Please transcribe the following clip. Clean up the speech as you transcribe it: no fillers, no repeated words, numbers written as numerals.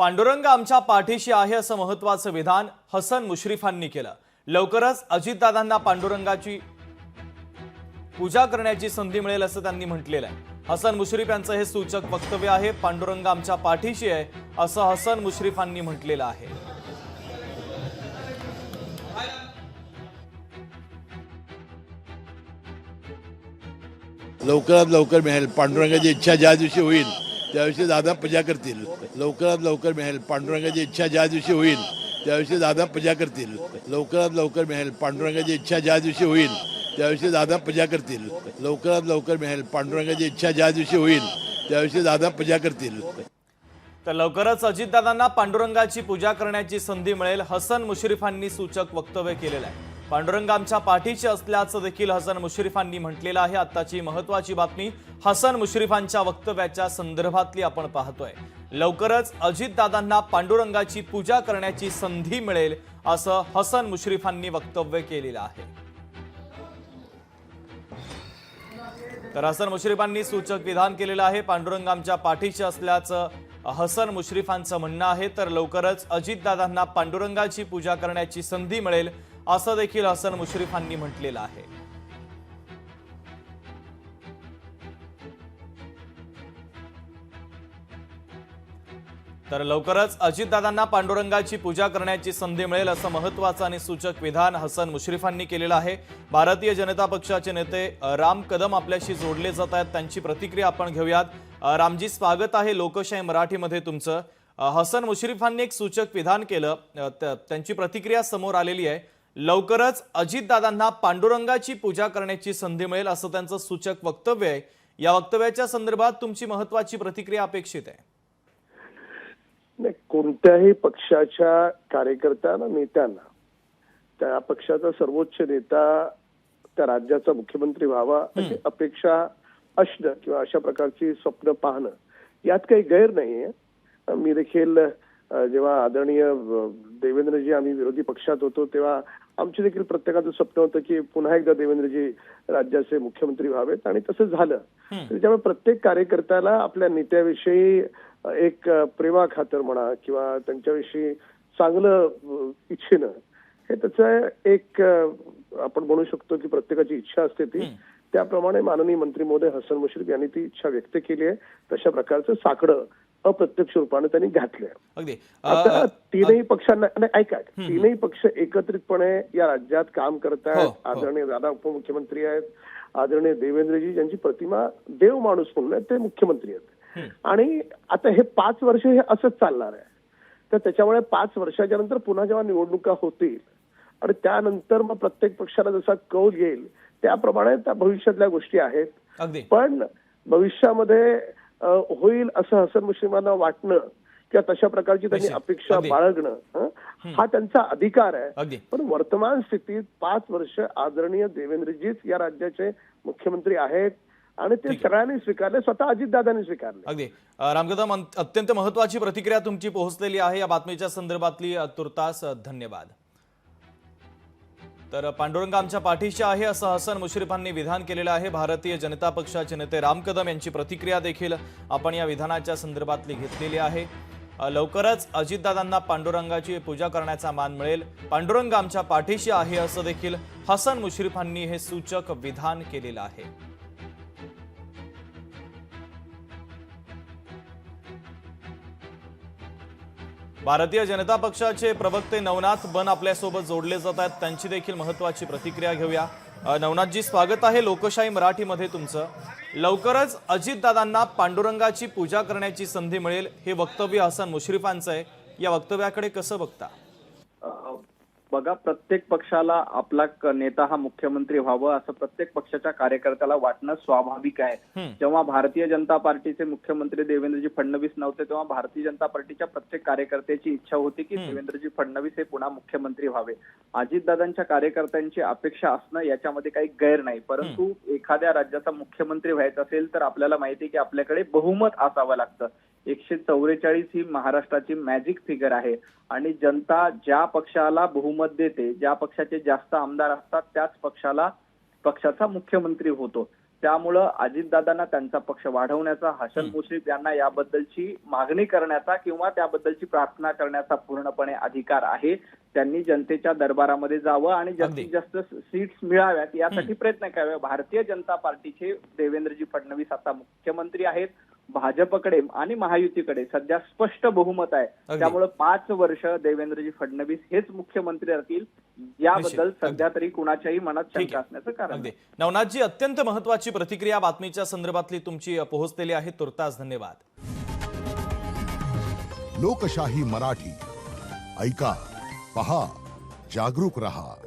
पांडुरंग आमच्या पाठीशी आहे असं महत्त्वाचं विधान हसन मुश्रीफांनी केलं। लवकरच अजितदादांना पांडुरंगाची पूजा करण्याची संधी मिळेल असं त्यांनी म्हटलेलं आहे। हसन मुश्रीफ यांचं हे सूचक वक्तव्य आहे। पांडुरंग आमच्या पाठीशी आहे असं हसन मुश्रीफांनी म्हटलेलं आहे। लवकरात लवकर मिळेल। पांडुरंगाची इच्छा ज्या दिवशी होईल त्या दिवशी दादा पूजा करतील। लवकरात लवकर मिळेल। पांडुरंगाची इच्छा ज्या दिवशी होईल त्या दिवशी दादा पूजा करतील। लवकरात लवकर मिळेल। पांडुरंगाची इच्छा ज्या दिवशी होईल त्या दिवशी दादा पूजा करतील। लवकरात लवकर मिळेल। पांडुरंगाची इच्छा ज्या दिवशी होईल त्या दिवशी दादा पूजा करतील। तर लवकरच अजितदादांना पांडुरंगाची पूजा करण्याची संधी मिळेल, हसन मुश्रीफांनी सूचक वक्तव्य केलेलं आहे। पांडुरंग आमच्या पाठीशी असल्याचं देखील हसन मुश्रीफांनी म्हटलेलं आहे। आताची महत्त्वाची बातमी हसन मुश्रीफांच्या वक्तव्याच्या संदर्भातली आपण पाहतोय। लवकरच अजितदादांना पांडुरंगाची पूजा करण्याची संधी मिळेल असं हसन मुश्रीफांनी वक्तव्य केलेलं आहे। तर हसन मुश्रीफांनी सूचक विधान केलेलं आहे। पांडुरंग आमच्या पाठीशी असल्याचं हसन मुश्रीफांचं म्हणणं आहे। तर लवकरच अजितदादांना पांडुरंगाची पूजा करण्याची संधी मिळेल असं देखील हसन मुश्रीफांनी म्हटलेलं आहे। तर लवकरच अजितदादांना पांडुरंगाची पूजा करण्याची संधी मिळेल असं महत्त्वाचं आणि सूचक विधान हसन मुश्रीफांनी केलेलं आहे। भारतीय जनता पक्षाचे नेते राम कदम आपल्याशी जोडले जात आहेत, त्यांची प्रतिक्रिया आपण घेऊयात। रामजी, स्वागत आहे लोकशाही मराठीमध्ये तुमचं। हसन मुश्रीफांनी एक सूचक विधान केलं, त्यांची प्रतिक्रिया समोर आलेली आहे। लवकरच अजितदादांना पांडुरंगाची पूजा करण्याची संधी मिळेल असं त्यांचं सूचक वक्तव्य आहे। या वक्तव्याच्या संदर्भात तुमची महत्त्वाची प्रतिक्रिया अपेक्षित आहे। नाही, कोणत्याही पक्षाच्या कार्यकर्त्यांना, नेत्यांना त्या पक्षाचा सर्वोच्च नेता त्या राज्याचा मुख्यमंत्री व्हावा अशी अपेक्षा असणं किंवा अशा प्रकारची स्वप्न पाहणं यात काही गैर नाहीये। मी देखील जेव्हा आदरणीय देवेंद्रजी आम्ही विरोधी पक्षात होतो तेव्हा आमचे देखील प्रत्येकाचं स्वप्न होतं की पुन्हा एकदा देवेंद्रजी राज्याचे मुख्यमंत्री व्हावेत आणि तसं झालं। त्यामुळे प्रत्येक कार्यकर्त्याला आपल्या नेत्याविषयी एक प्रेमाखातर म्हणा किंवा त्यांच्याविषयी चांगलं इच्छेनं हे त्याचं एक आपण म्हणू शकतो की प्रत्येकाची इच्छा असते ती। त्याप्रमाणे माननीय मंत्री महोदय हसन मुश्रीफ यांनी ती इच्छा व्यक्त केली आहे। तशा प्रकारचं साकडं अप्रत्यक्ष रूपाने त्यांनी घातलंय। अगदी आता तीनही पक्षांना ऐका, तीनही पक्ष एकत्रितपणे या राज्यात काम करत आहेत। आदरणीय दादा उपमुख्यमंत्री आहेत, आदरणीय देवेंद्रजी ज्यांची प्रतिमा देव माणूस म्हणून ते मुख्यमंत्री आहेत आणि आता हे 5 वर्ष हे असंच चालणार आहे। तर त्याच्यामुळे 5 वर्षाच्या नंतर पुन्हा जेव्हा निवडणुका होतील आणि त्यानंतर मग प्रत्येक पक्षाला जसा कौल येईल त्याप्रमाणे त्या भविष्यातल्या गोष्टी आहेत। पण भविष्यामध्ये होईल असं हसन मुश्रीफांना वाटणं किंवा तशा प्रकारची त्यांनी अपेक्षा बाळगणं हा त्यांचा अधिकार आहे। पण वर्तमान स्थितीत 5 वर्ष आदरणीय देवेंद्रजीच या राज्याचे मुख्यमंत्री आहेत आणि ते सगळ्यांनी स्वीकारले, स्वतः अजितदादांनी स्वीकारले। अगदी रामकदम, अत्यंत महत्त्वाची प्रतिक्रिया तुमची पोहोचलेली आहे या बातमीच्या संदर्भातली। तुर्तास धन्यवाद। तर पांडुरंग आमच्या पाठीशी आहे असं हसन मुश्रीफांनी विधान केलेलं आहे। भारतीय जनता पक्षाचे नेते राम कदम यांची प्रतिक्रिया देखील आपण या विधानाच्या संदर्भातली घेतलेली आहे। लवकरच अजितदादांना पांडुरंगाची पूजा करण्याचा मान मिळेल। पांडुरंग आमच्या पाठीशी आहे असं देखील हसन मुश्रीफांनी हे सूचक विधान केलेलं आहे। भारतीय जनता पक्षाचे प्रवक्ते नवनाथ बन आपल्यासोबत जोडले जात आहेत, त्यांची देखील महत्त्वाची प्रतिक्रिया घेऊया। नवनाथजी, स्वागत आहे लोकशाही मराठीमध्ये तुमचं। लवकरच अजितदादांना पांडुरंगाची पूजा करण्याची संधी मिळेल हे वक्तव्य हसन मुश्रीफांचं आहे, या वक्तव्याकडे कसं बघता? बघा, प्रत्येक पक्षाला आपला नेता हा मुख्यमंत्री व्हावं असं प्रत्येक पक्षाच्या कार्यकर्त्याला वाटणं स्वाभाविक आहे। जेव्हा भारतीय जनता पार्टीचे मुख्यमंत्री देवेंद्रजी फडणवीस नव्हते तेव्हा भारतीय जनता पार्टीच्या प्रत्येक कार्यकर्त्याची इच्छा होती की देवेंद्रजी फडणवीस हे पुन्हा मुख्यमंत्री व्हावे। अजितदादांच्या कार्यकर्त्यांची अपेक्षा असणं याच्यामध्ये काही गैर नाही, परंतु एखाद्या राज्याचा मुख्यमंत्री व्हायचं असेल तर आपल्याला माहिती आहे की आपल्याकडे बहुमत असावं लागतं। 144 ही महाराष्ट्राची मॅजिक फिगर आहे आणि जनता ज्या पक्षाला बहुमत देते, ज्या पक्षाचे जास्त आमदार असतात त्याच पक्षाचा मुख्यमंत्री होतो। त्यामुळं अजितदादांना त्यांचा पक्ष वाढवण्याचा, हसन मुश्रीफ यांना याबद्दलची मागणी करण्याचा किंवा त्याबद्दलची प्रार्थना करण्याचा पूर्णपणे अधिकार आहे. त्यांनी जनतेच्या दरबारामध्ये जावं आणि जास्तीत जास्त सीट्स मिळाव्यात यासाठी प्रयत्न करावे. भारतीय जनता पार्टीचे देवेंद्रजी फडणवीस आता मुख्यमंत्री आहेत. भाजपकडे आणि महायुतीकडे सध्या स्पष्ट बहुमत आहे. त्यामुळे 5 वर्ष देवेंद्रजी फडणवीस हेच मुख्यमंत्री राहतील याबद्दल सध्या तरी कुणाच्याही मनात शंका असण्याचं कारण नाही. नवनाथजी, अत्यंत महत्वाची प्रतिक्रिया बातमीच्या संदर्भातली तुमची पोहोचलेली आहे. तुर्तास धन्यवाद. लोकशाही मराठी ऐका, पहा, जागरूक रहा.